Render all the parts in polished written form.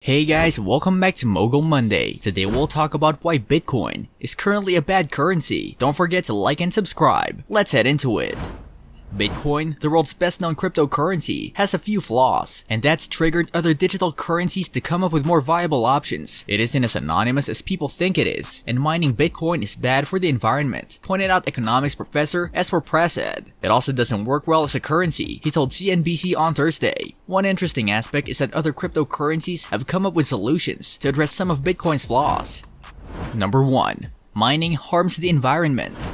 Hey guys, welcome back to Mogul Monday. Today we'll talk about why Bitcoin is currently a bad currency. Don't forget to like and subscribe. Let's head into it. Bitcoin, the world's best-known cryptocurrency, has a few flaws, and that's triggered other digital currencies to come up with more viable options. It isn't as anonymous as people think it is, and mining Bitcoin is bad for the environment, pointed out economics professor Esper Prasad. It also doesn't work well as a currency, he told CNBC on Thursday. One interesting aspect is that other cryptocurrencies have come up with solutions to address some of Bitcoin's flaws. Number 1. Mining harms the environment.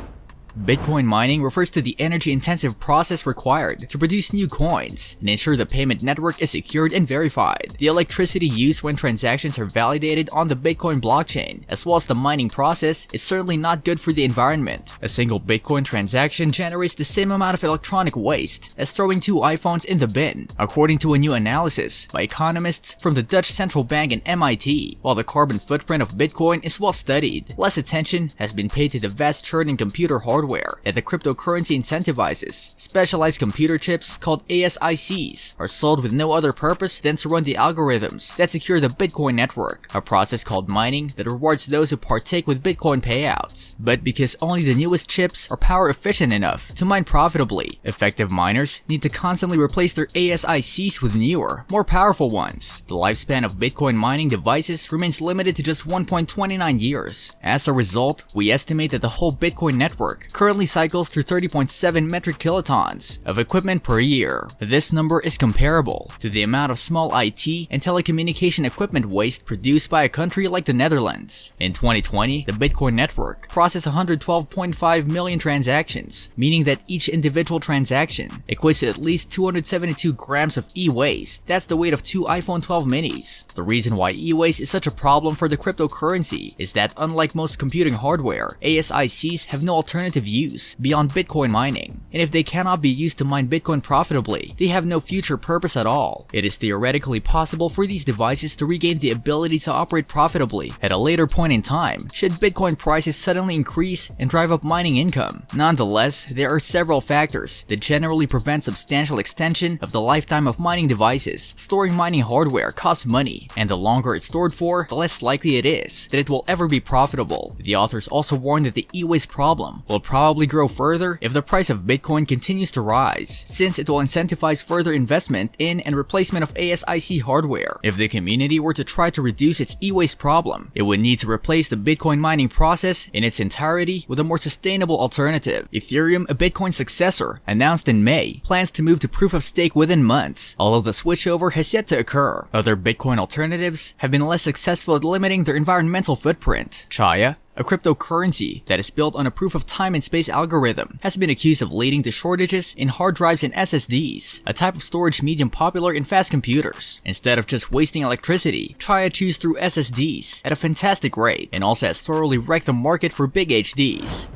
Bitcoin mining refers to the energy-intensive process required to produce new coins and ensure the payment network is secured and verified. The electricity used when transactions are validated on the Bitcoin blockchain, as well as the mining process, is certainly not good for the environment. A single Bitcoin transaction generates the same amount of electronic waste as throwing 2 iPhones in the bin, according to a new analysis by economists from the Dutch Central Bank and MIT. While the carbon footprint of Bitcoin is well studied, less attention has been paid to the vast churn in computer hardware that the cryptocurrency incentivizes. Specialized computer chips called ASICs are sold with no other purpose than to run the algorithms that secure the Bitcoin network, a process called mining that rewards those who partake with Bitcoin payouts. But because only the newest chips are power efficient enough to mine profitably, effective miners need to constantly replace their ASICs with newer, more powerful ones. The lifespan of Bitcoin mining devices remains limited to just 1.29 years. As a result, we estimate that the whole Bitcoin network currently cycles through 30.7 metric kilotons of equipment per year. This number is comparable to the amount of small IT and telecommunication equipment waste produced by a country like the Netherlands. In 2020, the Bitcoin network processed 112.5 million transactions, meaning that each individual transaction equates to at least 272 grams of e-waste. That's the weight of 2 iPhone 12 minis. The reason why e-waste is such a problem for the cryptocurrency is that unlike most computing hardware, ASICs have no alternative use beyond Bitcoin mining, and if they cannot be used to mine Bitcoin profitably, they have no future purpose at all. It is theoretically possible for these devices to regain the ability to operate profitably at a later point in time, should Bitcoin prices suddenly increase and drive up mining income. Nonetheless, there are several factors that generally prevent substantial extension of the lifetime of mining devices. Storing mining hardware costs money, and the longer it's stored for, the less likely it is that it will ever be profitable. The authors also warn that the e-waste problem will probably grow further if the price of Bitcoin continues to rise, since it will incentivize further investment in and replacement of ASIC hardware. If the community were to try to reduce its e-waste problem, it would need to replace the Bitcoin mining process in its entirety with a more sustainable alternative. Ethereum, a Bitcoin successor, announced in May plans to move to proof of stake within months, although the switchover has yet to occur. Other Bitcoin alternatives have been less successful at limiting their environmental footprint. Chaya, a cryptocurrency that is built on a proof of time and space algorithm, has been accused of leading to shortages in hard drives and SSDs, a type of storage medium popular in fast computers. Instead of just wasting electricity, Chaya chews through SSDs at a fantastic rate, and also has thoroughly wrecked the market for big HDs.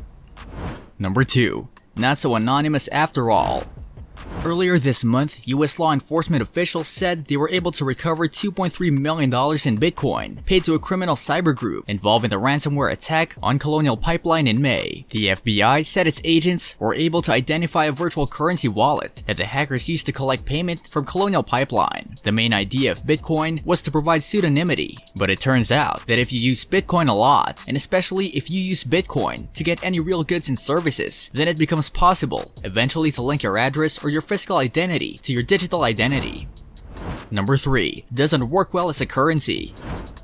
Number 2. Not so anonymous after all. Earlier this month, US law enforcement officials said they were able to recover $2.3 million in Bitcoin paid to a criminal cyber group involved in the ransomware attack on Colonial Pipeline in May. The FBI said its agents were able to identify a virtual currency wallet that the hackers used to collect payment from Colonial Pipeline. The main idea of Bitcoin was to provide pseudonymity, but it turns out that if you use Bitcoin a lot, and especially if you use Bitcoin to get any real goods and services, then it becomes possible eventually to link your address or your physical identity to your digital identity. Number 3. Doesn't work well as a currency.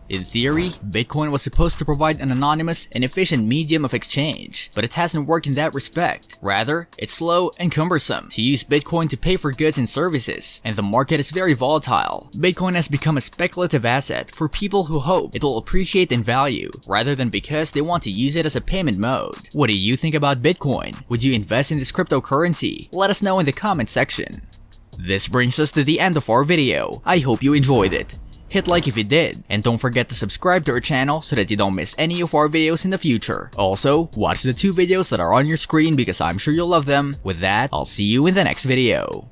In theory, Bitcoin was supposed to provide an anonymous and efficient medium of exchange, but it hasn't worked in that respect. Rather, it's slow and cumbersome to use Bitcoin to pay for goods and services, and the market is very volatile. Bitcoin has become a speculative asset for people who hope it will appreciate in value, rather than because they want to use it as a payment mode. What do you think about Bitcoin? Would you invest in this cryptocurrency? Let us know in the comment section. This brings us to the end of our video. I hope you enjoyed it. Hit like if you did, and don't forget to subscribe to our channel so that you don't miss any of our videos in the future. Also, watch the 2 videos that are on your screen because I'm sure you'll love them. With that, I'll see you in the next video.